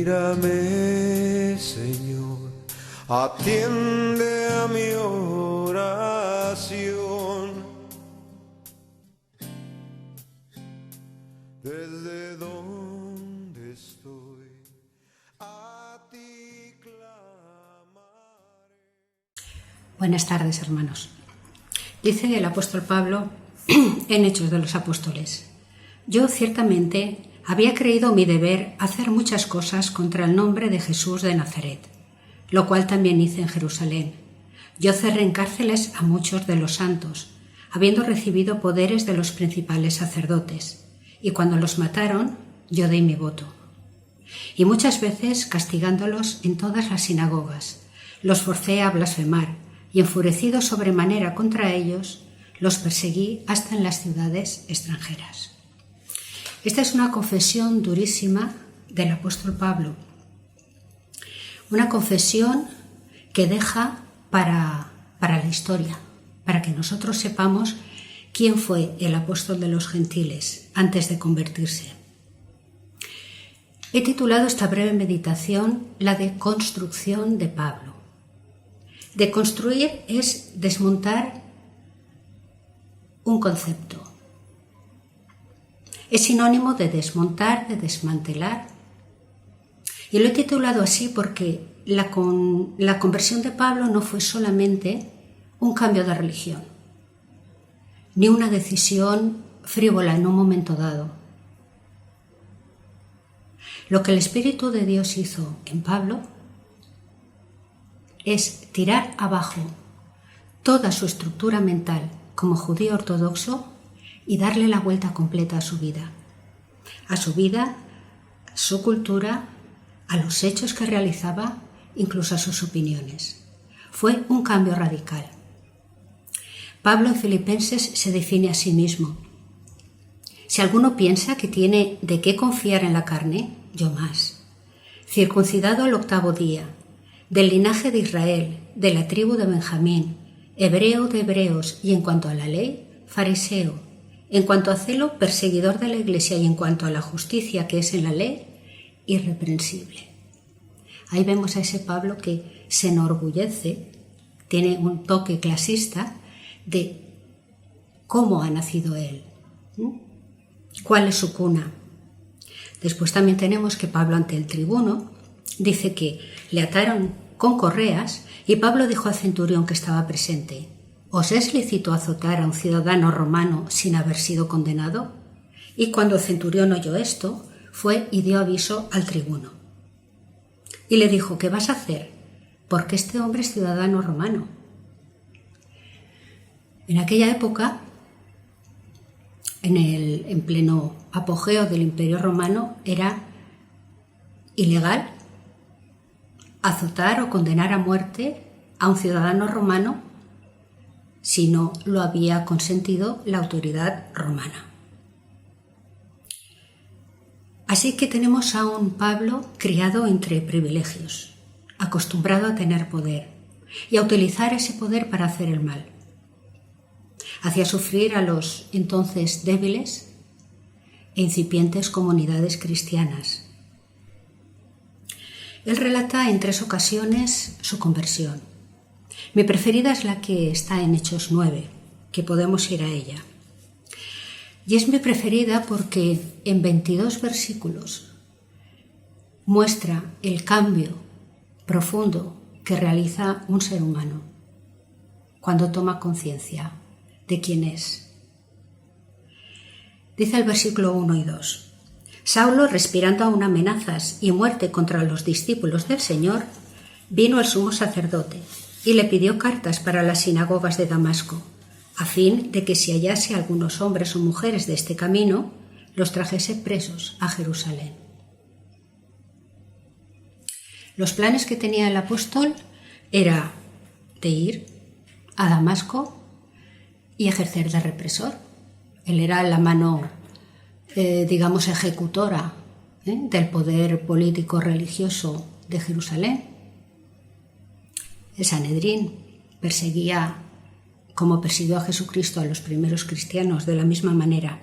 Mírame, Señor, atiende a mi oración. Desde donde estoy, a ti clamaré. Buenas tardes, hermanos. Dice el apóstol Pablo en Hechos de los Apóstoles: yo ciertamente había creído mi deber hacer muchas cosas contra el nombre de Jesús de Nazaret, lo cual también hice en Jerusalén. Yo cerré en cárceles a muchos de los santos, habiendo recibido poderes de los principales sacerdotes, y cuando los mataron, yo di mi voto. Y muchas veces, castigándolos en todas las sinagogas, los forcé a blasfemar, y enfurecido sobremanera contra ellos, los perseguí hasta en las ciudades extranjeras. Esta es una confesión durísima del apóstol Pablo, una confesión que deja para la historia, para que nosotros sepamos quién fue el apóstol de los gentiles antes de convertirse. He titulado esta breve meditación la de construcción de Pablo. De construir es desmontar un concepto. Es sinónimo de desmontar, de desmantelar. Y lo he titulado así porque la conversión de Pablo no fue solamente un cambio de religión, ni una decisión frívola en un momento dado. Lo que el Espíritu de Dios hizo en Pablo es tirar abajo toda su estructura mental como judío ortodoxo y darle la vuelta completa a su vida, a su cultura, a los hechos que realizaba, incluso a sus opiniones. Fue un cambio radical. Pablo en Filipenses se define a sí mismo: si alguno piensa que tiene de qué confiar en la carne, yo más. Circuncidado al 8º día, del linaje de Israel, de la tribu de Benjamín, hebreo de hebreos, y en cuanto a la ley, fariseo, en cuanto a celo, perseguidor de la Iglesia, y en cuanto a la justicia que es en la ley, irreprensible. Ahí vemos a ese Pablo que se enorgullece, tiene un toque clasista de cómo ha nacido él, cuál es su cuna. Después también tenemos que Pablo, ante el tribuno, dice que le ataron con correas y Pablo dijo al centurión que estaba presente: ¿os es lícito azotar a un ciudadano romano sin haber sido condenado? Y cuando el centurión oyó esto, fue y dio aviso al tribuno. Y le dijo: ¿qué vas a hacer? Porque este hombre es ciudadano romano. En aquella época, en pleno apogeo del Imperio Romano, era ilegal azotar o condenar a muerte a un ciudadano romano si no lo había consentido la autoridad romana. Así que tenemos a un Pablo criado entre privilegios, acostumbrado a tener poder y a utilizar ese poder para hacer el mal. Hacía sufrir a los entonces débiles e incipientes comunidades cristianas. Él relata en 3 ocasiones su conversión. Mi preferida es la que está en Hechos 9, que podemos ir a ella. Y es mi preferida porque en 22 versículos muestra el cambio profundo que realiza un ser humano cuando toma conciencia de quién es. Dice el versículo 1 y 2. Saulo, respirando aún amenazas y muerte contra los discípulos del Señor, vino al sumo sacerdote y le pidió cartas para las sinagogas de Damasco, a fin de que si hallase algunos hombres o mujeres de este camino, los trajese presos a Jerusalén. Los planes que tenía el apóstol era de ir a Damasco y ejercer de represor. Él era la mano, ejecutora del poder político religioso de Jerusalén. El Sanedrín perseguía, como persiguió a Jesucristo a los primeros cristianos, de la misma manera.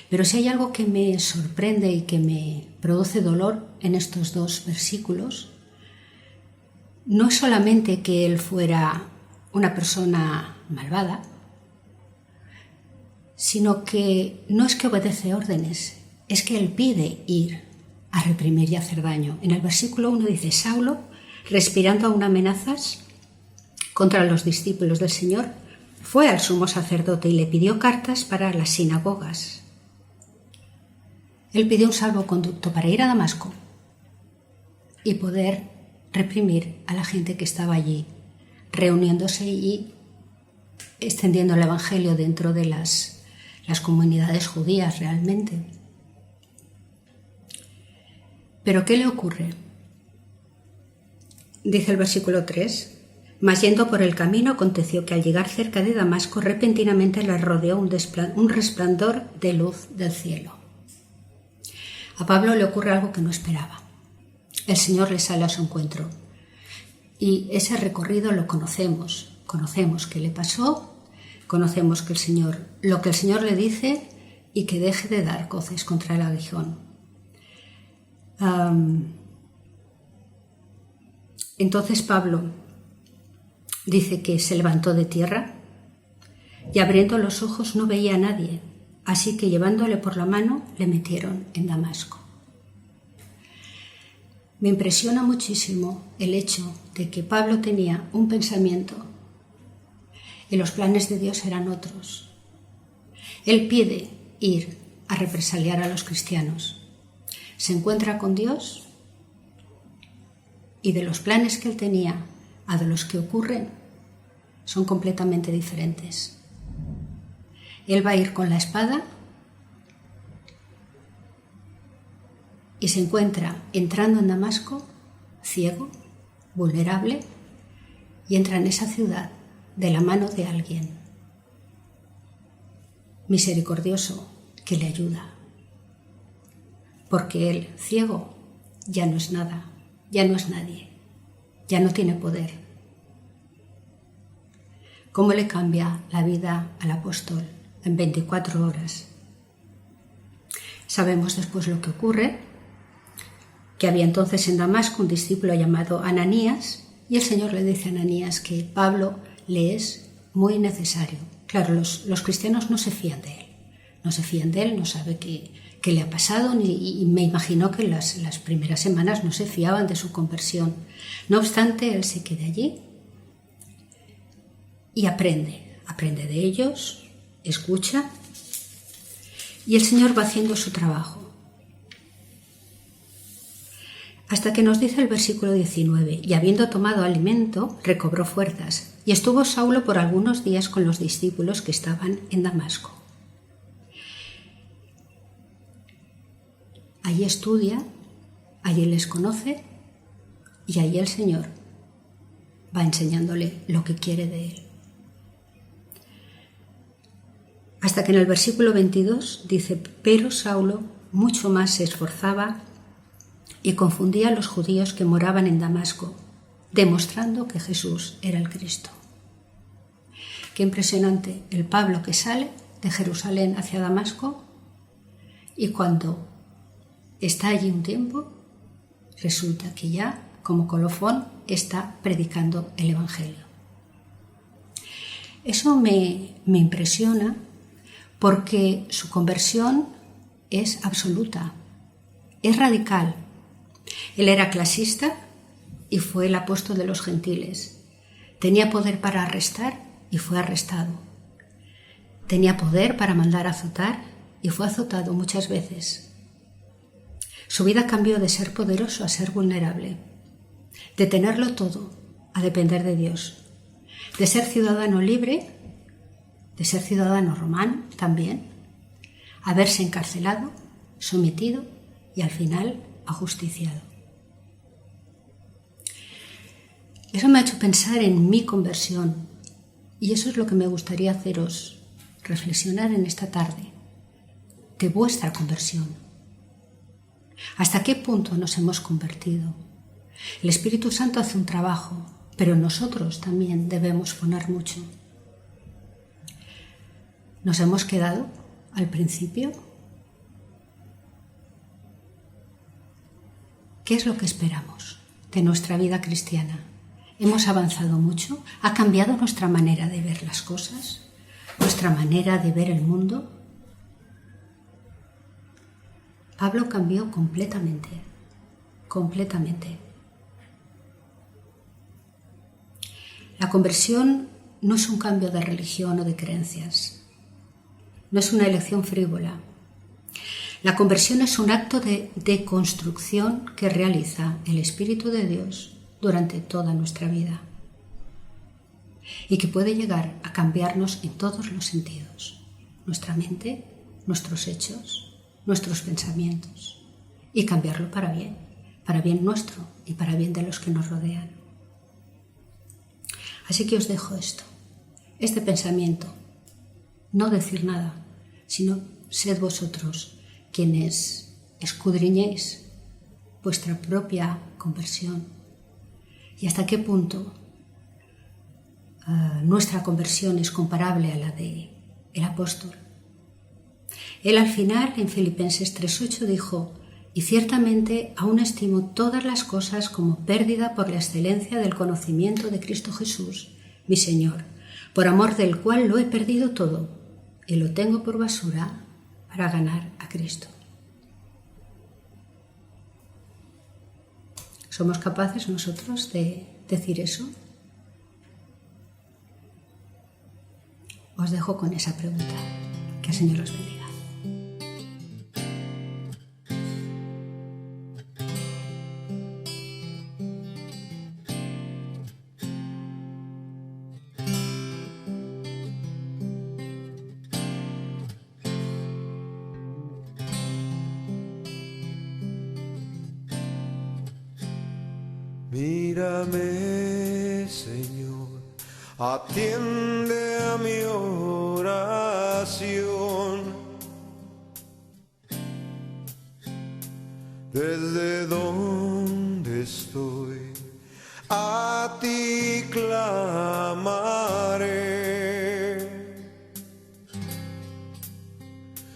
Pero si hay algo que me sorprende y que me produce dolor en estos dos versículos, no es solamente que él fuera una persona malvada, sino que no es que obedece órdenes, es que él pide ir a reprimir y hacer daño. En el versículo 1 dice: Saulo, respirando aún amenazas contra los discípulos del Señor, fue al sumo sacerdote y le pidió cartas para las sinagogas. Él pidió un salvoconducto para ir a Damasco y poder reprimir a la gente que estaba allí, reuniéndose y extendiendo el evangelio dentro de las comunidades judías realmente. ¿Pero qué le ocurre? Dice el versículo 3: Mas yendo por el camino, aconteció que al llegar cerca de Damasco, repentinamente le rodeó un resplandor de luz del cielo. A Pablo le ocurre algo que no esperaba. El Señor le sale a su encuentro. Y ese recorrido lo conocemos. Conocemos qué le pasó, conocemos que lo que el Señor le dice y que deje de dar coces contra el aguijón. Entonces Pablo dice que se levantó de tierra y abriendo los ojos no veía a nadie, así que llevándole por la mano le metieron en Damasco. Me impresiona muchísimo el hecho de que Pablo tenía un pensamiento y los planes de Dios eran otros. Él pide ir a represaliar a los cristianos. Se encuentra con Dios y de los planes que él tenía a de los que ocurren son completamente diferentes. Él va a ir con la espada y se encuentra entrando en Damasco, ciego, vulnerable, y entra en esa ciudad de la mano de alguien misericordioso que le ayuda. Porque él, ciego, ya no es nada, ya no es nadie, ya no tiene poder. ¿Cómo le cambia la vida al apóstol en 24 horas? Sabemos después lo que ocurre, que había entonces en Damasco un discípulo llamado Ananías, y el Señor le dice a Ananías que Pablo le es muy necesario. Claro, los cristianos no se fían de él, no sabe qué le ha pasado, y me imagino que las primeras semanas no se fiaban de su conversión. No obstante, él se queda allí y aprende de ellos, escucha, y el Señor va haciendo su trabajo. Hasta que nos dice el versículo 19, y habiendo tomado alimento, recobró fuerzas, y estuvo Saulo por algunos días con los discípulos que estaban en Damasco. Allí estudia, allí les conoce, y allí el Señor va enseñándole lo que quiere de él. Hasta que en el versículo 22 dice: pero Saulo mucho más se esforzaba y confundía a los judíos que moraban en Damasco, demostrando que Jesús era el Cristo. Qué impresionante el Pablo que sale de Jerusalén hacia Damasco, y cuando está allí un tiempo, resulta que ya, como colofón, está predicando el Evangelio. Eso me impresiona porque su conversión es absoluta, es radical. Él era clasista y fue el apóstol de los gentiles. Tenía poder para arrestar y fue arrestado. Tenía poder para mandar azotar y fue azotado muchas veces. Su vida cambió de ser poderoso a ser vulnerable, de tenerlo todo a depender de Dios, de ser ciudadano libre, de ser ciudadano romano también, a verse encarcelado, sometido y al final ajusticiado. Eso me ha hecho pensar en mi conversión, y eso es lo que me gustaría haceros reflexionar en esta tarde, de vuestra conversión. ¿Hasta qué punto nos hemos convertido? El Espíritu Santo hace un trabajo, pero nosotros también debemos poner mucho. ¿Nos hemos quedado al principio? ¿Qué es lo que esperamos de nuestra vida cristiana? ¿Hemos avanzado mucho? ¿Ha cambiado nuestra manera de ver las cosas? ¿Nuestra manera de ver el mundo? Pablo cambió completamente. La conversión no es un cambio de religión o de creencias. No es una elección frívola. La conversión es un acto de deconstrucción que realiza el Espíritu de Dios durante toda nuestra vida y que puede llegar a cambiarnos en todos los sentidos: nuestra mente, nuestros hechos, nuestros pensamientos, y cambiarlo para bien nuestro y para bien de los que nos rodean. Así que os dejo este pensamiento: no decir nada, sino sed vosotros quienes escudriñéis vuestra propia conversión y hasta qué punto nuestra conversión es comparable a la del apóstol. Él al final, en Filipenses 3:8, dijo: y ciertamente aún estimo todas las cosas como pérdida por la excelencia del conocimiento de Cristo Jesús, mi Señor, por amor del cual lo he perdido todo y lo tengo por basura para ganar a Cristo. ¿Somos capaces nosotros de decir eso? Os dejo con esa pregunta. Que el Señor os bendiga. Mírame, Señor, atiende a mi oración. Desde donde estoy, a ti clamaré.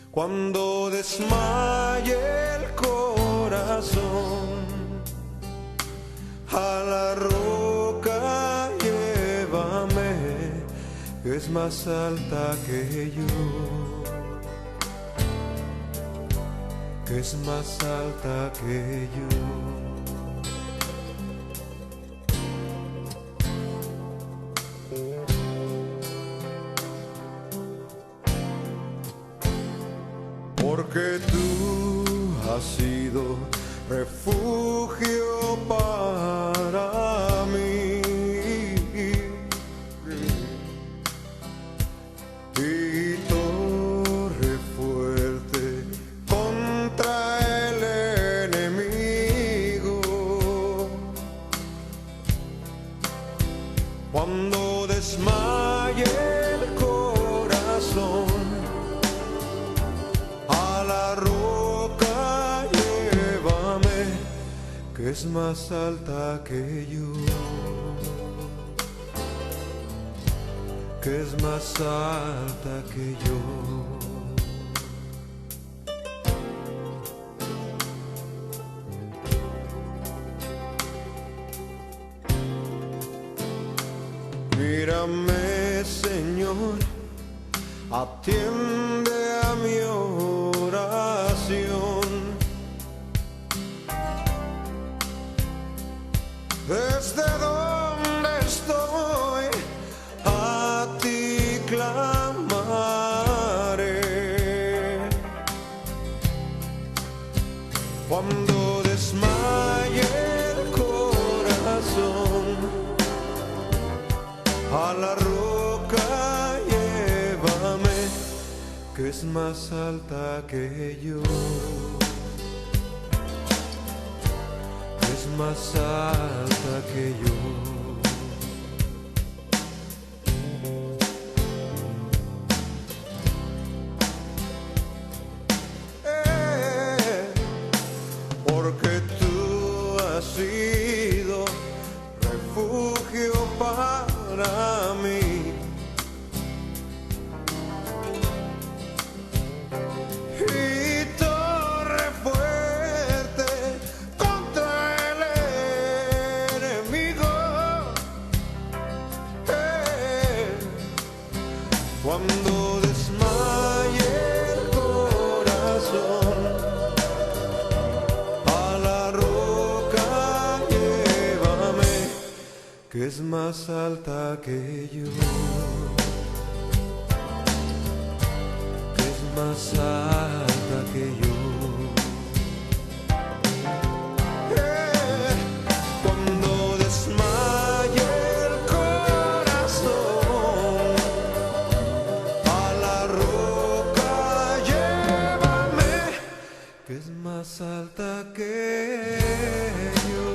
Cuando desmaye el corazón, a la roca llévame, que es más alta que yo, que es más alta que yo. Porque tú has sido refugio para mí y torre fuerte contra el enemigo. Cuando desmaye el corazón, a la roca llévame, que es más alta que yo, que es más alta que yo. Mírame, Señor, atiende a mi oración. Desde donde estoy, a ti clamaré. Cuando desmaye el corazón, a la roca llévame, que es más alta que yo, que es más alta que yo. Porque tú has sido refugio para mí y torre fuerte contra cuando desmaye el corazón, a la roca llévame, que es más alta que yo, que es más alta que yo. Cuando desmaye el corazón, a la roca llévame, que es más alta que yo,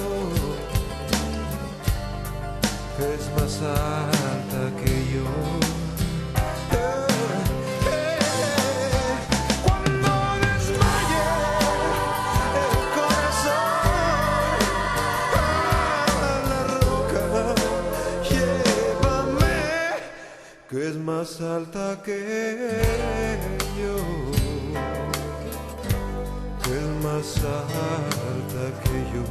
que es más alta que yo. Cuando desmaye el corazón, a la roca llévame, que es más alta que yo, que es más alta que yo.